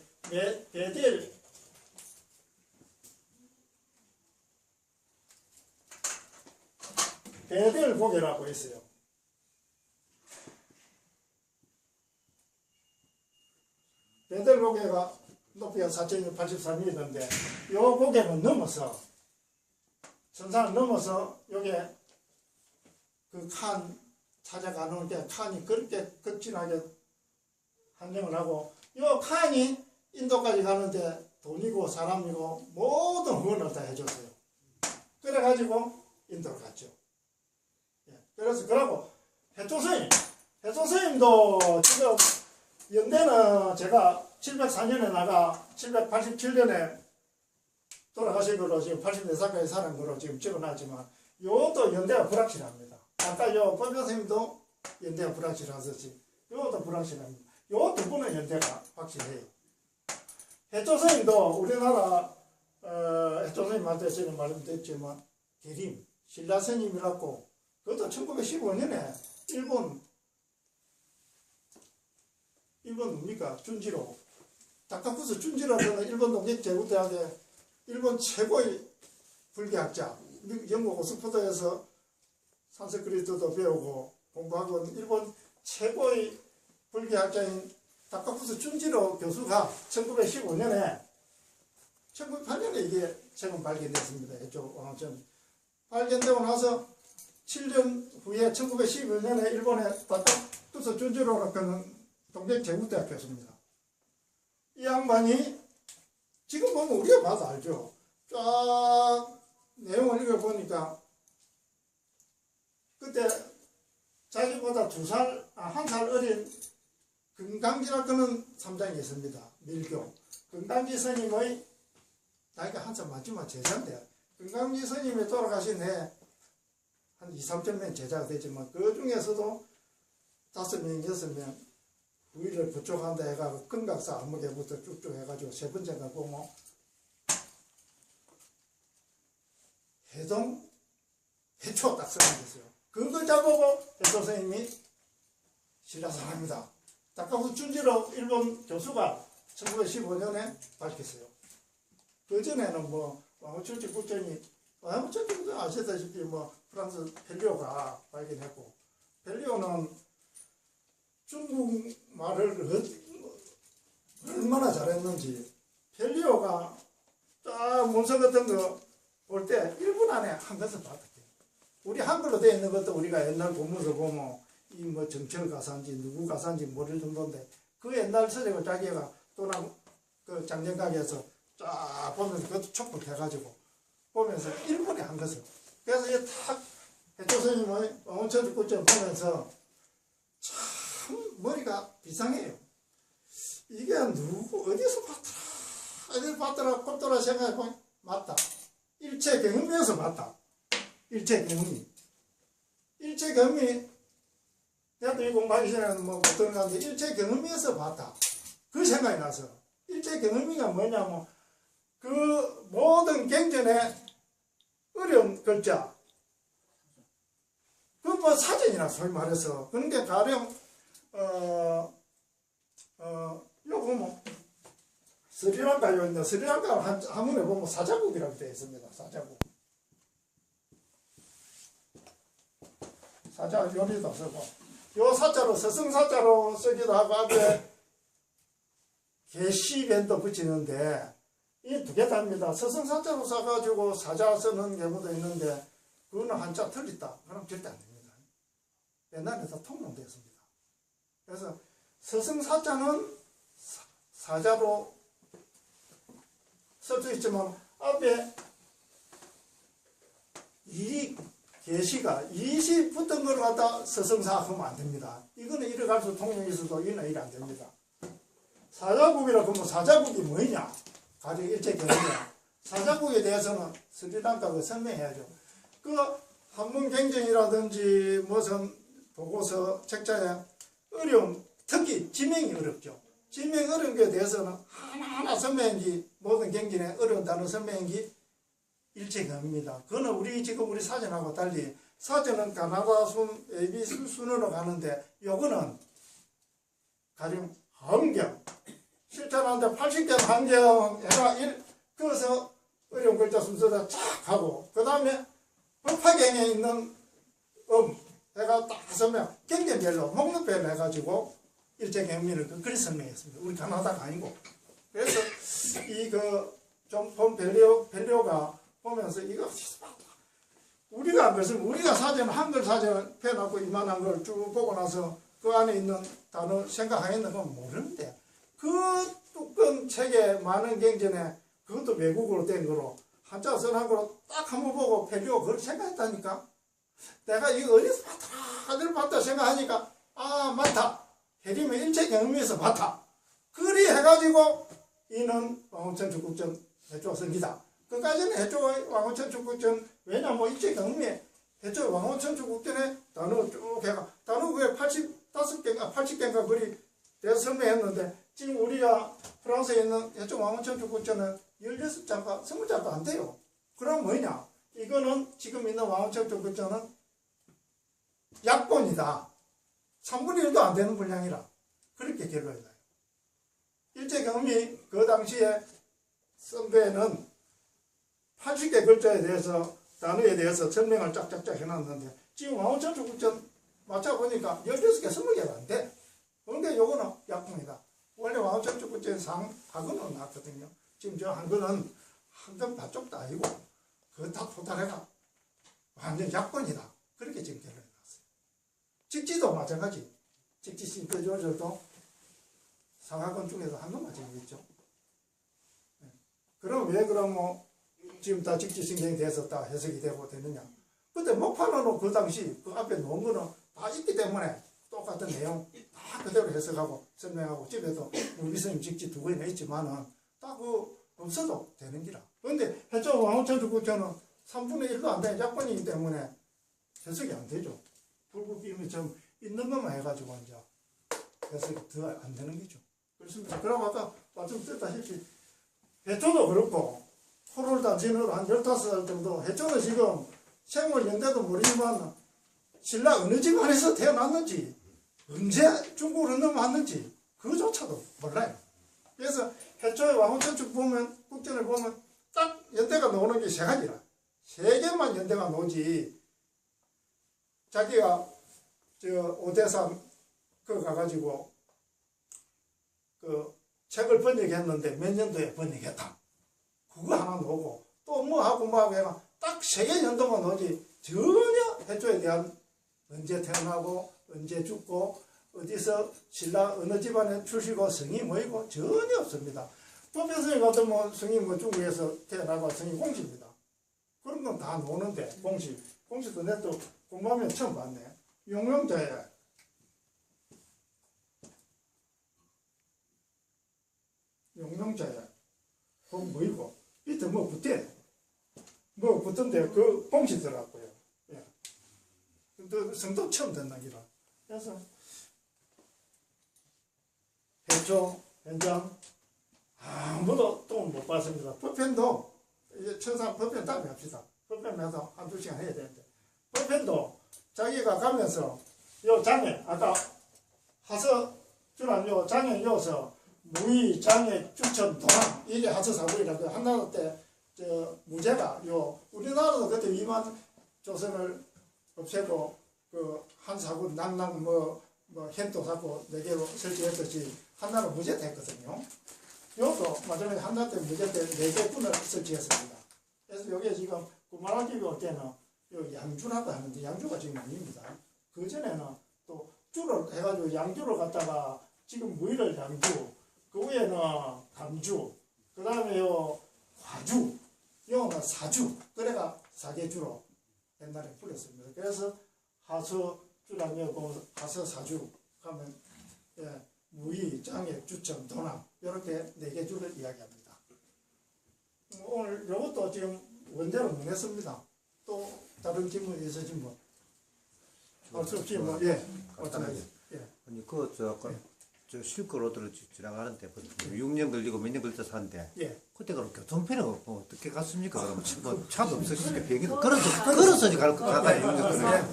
[SPEAKER 1] 베델 고개라고 있어요. 베델 고개가 높이가 4,683m인데 요 고개는 넘어서 선산을 넘어서 요게 그 칸 찾아가는 게 칸이 그렇게 급진하게 한정을 하고 요 칸이 인도까지 가는데 돈이고 사람이고 모든 후원을 다 해줬어요. 그래가지고 인도를 갔죠. 그래서 그러고 해초스님도 지금 연대는 제가 704년에 나가 787년에 돌아가신 거로 지금 84살까지 사는 거로 지금 적어놨지만 요것도 연대가 불확실합니다. 아까 요 법교선생님도 연대가 불확실하듯이 요것도 불확실합니다. 요 두 분은 연대가 확실해요. 해초스님도 우리나라 해초스님한테 저는 말씀드렸지만 계림 신라스님이라고 그것도 1915년에 일본 뭡니까? 준지로 다카쿠스 준지로는 일본 농객제국대학의 일본 최고의 불교학자 영국 옥스퍼드에서 산스크리트도 배우고 공부하고 일본 최고의 불교학자인 다카쿠스 준지로 교수가 1915년에 1908년에 이게 최근 발견됐습니다. 이쪽 왕천 발견되고 나서 7년 후에 1911년에 일본에 다카쿠스 준지로라는 동백 제국대학 교수입니다. 이 양반이 지금 보면 우리가 봐도 알죠. 쫙 내용을 읽어보니까 그때 자기보다 한 살 어린 금강지라는 삼장이 있습니다. 밀교. 금강지 스님의 자기가 한참 마지막 제자인데 금강지 스님이 돌아가신 해 한 2, 3천명 제자가 되지만 그 중에서도 5명, 6명 우위를 부족한다 해가지고 금각사 암흑에부터 쭉쭉 해가지고 세 번째가 보면 해동 해초 딱 써놨어요. 그걸 잡고 해초 선생님이 신라사람이다. 다카후 준지로 일본 교수가 1915년에 밝혔어요. 그전에는 뭐 왕후철지 국전이 왕후철지 아시다시피 뭐 프랑스 펠리오가 발견했고, 펠리오는 중국 말을 얼마나 잘했는지 펠리오가 딱 문서 같은 거 볼 때 1분 안에 한 것을 봤대요. 우리 한글로 되어 있는 것도 우리가 옛날 공문서 보면 이 뭐 정철 가사인지 누구 가사인지 모를 정도인데, 그 옛날 서적을 자기가 또는 그 장정각에서 쫙 보면서 그것도 촉박해가지고 보면서 1분에 한 것을. 그래서 이게 탁 해초 스님의 왕원천 국전 보면서 참 머리가 비상해요. 이게 누구 어디서 봤더라 꼴더라 생각해보면 맞다. 일체 경험에서 봤다. 일체 경험이 내가 이 공부하기 전에는 뭐 어떤 건데 일체 경험에서 봤다. 그 생각이 나서, 일체 경험이가 뭐냐면 그 모든 경전의 어려운 글자, 그 뭐 사전이나 소위 말해서, 그런데 가령 요거 뭐 스리랑카 요 있는 스리랑카 한문에 보면 사자국이라고 되어 있습니다. 사자국. 사자 요리도 쓰고, 요 사자로 서승사자로 쓰기도 하고 앞에 개시변도 붙이는데 이 두 개 다릅니다. 서승사자로 써가지고 사자 쓰는 경우도 있는데 그거는 한자 틀렸다. 그럼 절대 안 됩니다. 옛날에 다 통용되었습니다. 그래서 서승사자는 사자로 쓸 수 있지만 앞에 이 계시가 이시 붙은 걸 갖다 서성사 하면 안 됩니다. 이거는 이래 갈수록 통용이 있어도 이는 이래 안 됩니다. 사자국이라 그러면 사자국이 뭐냐? 가령 일체 경이야. 사자국에 대해서는 스리랑카가 설명해야죠. 그 한문 경전이라든지 무슨 보고서 책자에 어려움, 특히 지명이 어렵죠. 지명 어려운 것에 대해서는 하나하나 설명한 모든 경전에 어려운 단어 설명한 일체경입니다. 그거는 우리 사전하고 달리, 사전은 가나다 순, AB 순으로 가는데 요거는 가령 한경 실천하는데 80개 한경 해가 그래서 어려운 글자 순서를 쫙 하고, 그 다음에 법화경에 있는 해가 딱 설명, 경전별로 목록별로 해가지고 일제경미를 그리 설명했습니다. 우리 가나다가 아니고. 그래서 좀 본 벨리오가 보면서 이거 우리가 안 그랬으면, 우리가 사전 한글 사전 펴놓고 이만한 걸 쭉 보고 나서 그 안에 있는 단어 생각하겠는 건 모르는데, 그 두꺼운 책에 많은 경전에 그것도 외국어로 된 거로 한자 써놓은 거로 딱 한번 보고 벨리오 그걸 생각했다니까. 내가 이거 어디서 봤다 생각하니까 아 맞다. 해리면 일체 경험에서 봤다. 그리 해가지고 이는 왕원천 축국전 해조 성기다. 그까지는 해조 왕원천 축국전, 왜냐면 일체 경험에 해조 왕원천 축국전에 단어 쭉 해가 단어 그게 85개인가 80개인가 그리 대해서 설명했는데, 지금 우리가 프랑스에 있는 해조 왕원천 축국전은 16자가 20자도 안 돼요. 그럼 뭐냐? 이거는 지금 있는 왕원천 축국전은 약본이다. 3분의 1도 안 되는 분량이라 그렇게 결론이 나요. 일제 경험이 그 당시에 쓴 거에는 80개 글자에 대해서 단어에 대해서 설명을 쫙쫙쫙 해놨는데, 지금 왕원천 축국전 맞춰보니까 16개 20개가 안 돼. 그런데 요거는 약본이다. 원래 왕원천 축국전 한글은 나왔거든요. 지금 저 한글은 한글 반쪽도 아니고 그거 다 토탈해가 완전 약본이다. 그렇게 지금 결론이 났어요. 직지도 마찬가지. 직지 싱크조절도 상하권 중에서 한글 마찬가지겠죠. 그럼 왜 뭐 지금 다 직지신경이 돼서 다 해석이 되고 되느냐? 그때 목판으로 그 당시 그 앞에 놓은 거는 다 있기 때문에 똑같은 내용 다 그대로 해석하고 설명하고, 집에도 우리 스님 직지 2개나 있지만은 다 없어도 되는 기라. 그런데 해조 왕원천 축국전은 3분의 1도 안 되는 약본이기 때문에 해석이 안 되죠. 불국빔이 좀 있는 것만 해가지고 이제 해석이 더 안 되는 거죠. 그렇습니다. 그러고 아까 말씀드렸다시피 해조도 그렇고, 호롤단 진으로 한 15살 정도, 해조는 지금 생물 연대도 모르지만 신라 어느 집안에서 태어났는지 언제 중국으로 넘어왔는지 그조차도 몰라요. 그래서 해초의 왕후천축 보면 국전을 보면 딱 연대가 나오는 게 세 가지라. 세 개만 연대가 나오지. 자기가 저 오대산 그 가가지고 그 책을 번역했는데 몇 년도에 번역했다. 그거 하나 나오고 또 뭐 하고 해가 딱 세 개 연도만 나오지 전혀 해초에 대한 언제 태어나고 언제 죽고 어디서 신라 어느 집안에 출시고 성이 뭐이고 전혀 없습니다. 법변성이 같으면 성이 뭐 중국에서 태어나고 성이 공시입니다. 그런 건 다 나오는데 공시도 내가 또 공부하면 처음 봤네. 용명자에 그건 뭐이고 밑에 뭐 붙대 뭐 붙던데 그 공시더라고요. 예. 근데 성도 처음 듣는 기라. 그래서 해초, 현장 아무도 또 못 봤습니다. 법편도 이제 천상 법편 다음에 합시다. 법편에서 한두 시간 해야 되는데 법편도 자기가 가면서 요 장에 아까 하서 주란 요 장에 요서 무의, 장애, 주천, 도랑 이게 하서사구이라고 한나라 때 저 무제가 요 우리나라도 그때 위만 조선을 없애고 그 한사구 남남 뭐 현도 사고 4개로 설치했듯이 한나라 무제 됐거든요. 요도 마찬가지 한나라 때 무제 때 4개 군을 설치했습니다. 그래서 여기에 지금 구마라집이 올 때는 요 양주라고 하는데 양주가 지금 아닙니다. 그 전에는 또 주를 해가지고 양주를 갖다가 지금 무의를 양주, 그 위에는 감주, 그 다음에 요 화주, 요는 사주, 그래가 사계주로 옛날에 불렸습니다. 그래서 하서주라며 하서사주 하면 예, 무의, 장애, 주청, 도남 이렇게 4개 주를 이야기합니다. 오늘 이것도 지금 원대로 못 했습니다. 또 다른 질문 있으신 분? 할수 없이 뭐 예,
[SPEAKER 2] 간단하게.
[SPEAKER 1] 예.
[SPEAKER 2] 아니 저 실거로들을 지나가는데 6년 걸리고 몇 년 걸려서 사는데
[SPEAKER 1] 예.
[SPEAKER 2] 그때 그럼 교통편은 어떻게 갔습니까? 그럼 뭐 차도 없으시니까 비행기도 걸어서 가가요 6년 걸려.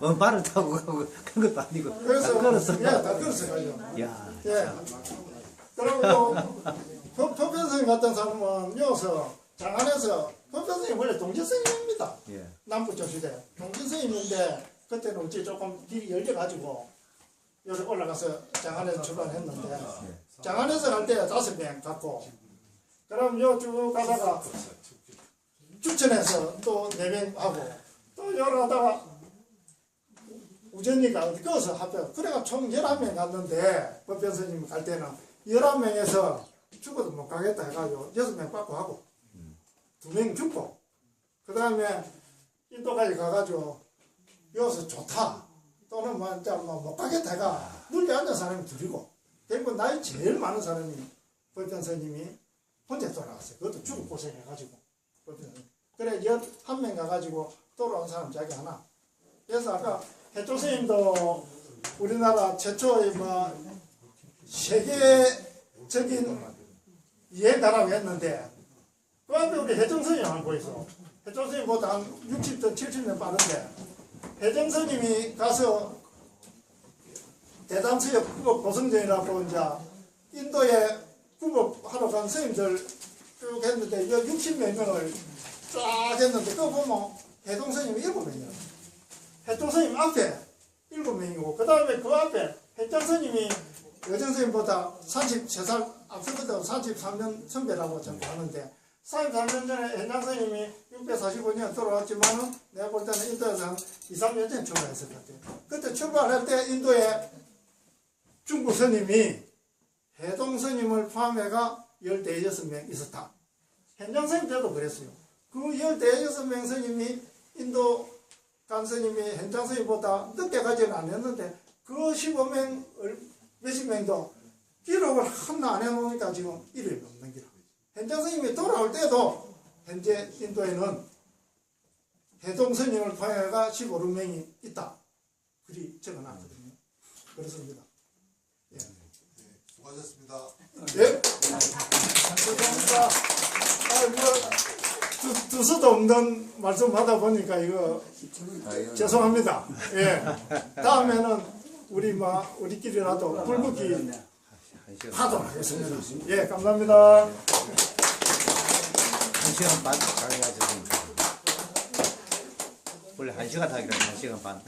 [SPEAKER 2] 뭐 말을 타고 가고 그런 것도 아니고
[SPEAKER 1] 그래서
[SPEAKER 2] 걸어서.
[SPEAKER 1] 예, 다 걸어서 가죠.
[SPEAKER 2] 야.
[SPEAKER 1] 예. 그리고 법변스님 같은 사람은 여기서 장안에서 법변스님 원래 동지스님입니다.
[SPEAKER 2] 예.
[SPEAKER 1] 남부조시대 동지스님인데 그때는 어찌 조금 길이 열려가지고 여기 올라가서 장안에서 출발했는데 장안에서 갈 때 5명 갔고 그럼 요 쭉 가다가 주천에서 또 4명 하고 또 여러 가다가 우전이가 어디 거기서 합쳐 그래가 총 11명 갔는데 법변스님 갈 때는 11명에서 죽어도 못 가겠다 해가지고 6명 받고 하고 2명 죽고 그 다음에 인도까지 가가지고 여기서 좋다 또는 못 가겠다 해가 물리 앉은 사람이 둘이고 대부분 나이 제일 많은 사람이 법변스님이 혼자 돌아갔어요. 그것도 죽을 고생해가지고 그래 11명 가가지고 돌아온 사람 자기 하나. 그래서 아까 해초 스님도 우리나라 최초의 세계적인 이해가라고 했는데 그 앞에 우리 해정 스님 한 보이소. 해정 스님보다 한 60년 70년 빠른데 해정 스님이 가서 대담수협 국업 보성전이라고 이제 인도에 국업하러 간 스님들 쭉 했는데 이 60몇 명을 쫙 했는데 그거 보면 해동 스님이 7명이에요. 해동 스님 앞에 7명이고 그 다음에 그 앞에 해정 스님이 여정 스님보다 33살 앞서거든 33년 선배라고 전하는데 33년 전에 해장 스님이 645년 돌아왔지만은 내가 볼 때는 인도에서 한 2, 3년 전에 출발했을 것 같아요. 그때 출발할 때 인도에 중국 스님이 해동 스님을 포함해가 16명 있었다. 현장 스님 때도 그랬어요. 그 16명 스님이 인도 간 스님이 현장 스님보다 늦게 가지는 않았는데 그 15명 몇십 명도 기록을 하나 안 해놓으니까 지금 이름이 없는 기록. 현장 스님이 돌아올 때도 현재 인도에는 해동 스님을 포함해가 15명이 있다. 그리 적어놨거든요. 그렇습니다. 예.
[SPEAKER 3] 수고하셨습니다.
[SPEAKER 1] 예. 감사합니다. 두서도 없는 말씀 하다 보니까 이거 죄송합니다. 예. 다음에는 우리끼리라도 불붙기 하도록 하겠습니다. 예, 감사합니다.
[SPEAKER 2] 1시간 반 강의하셨습니다. 원래 1시간 하기로 1시간 반.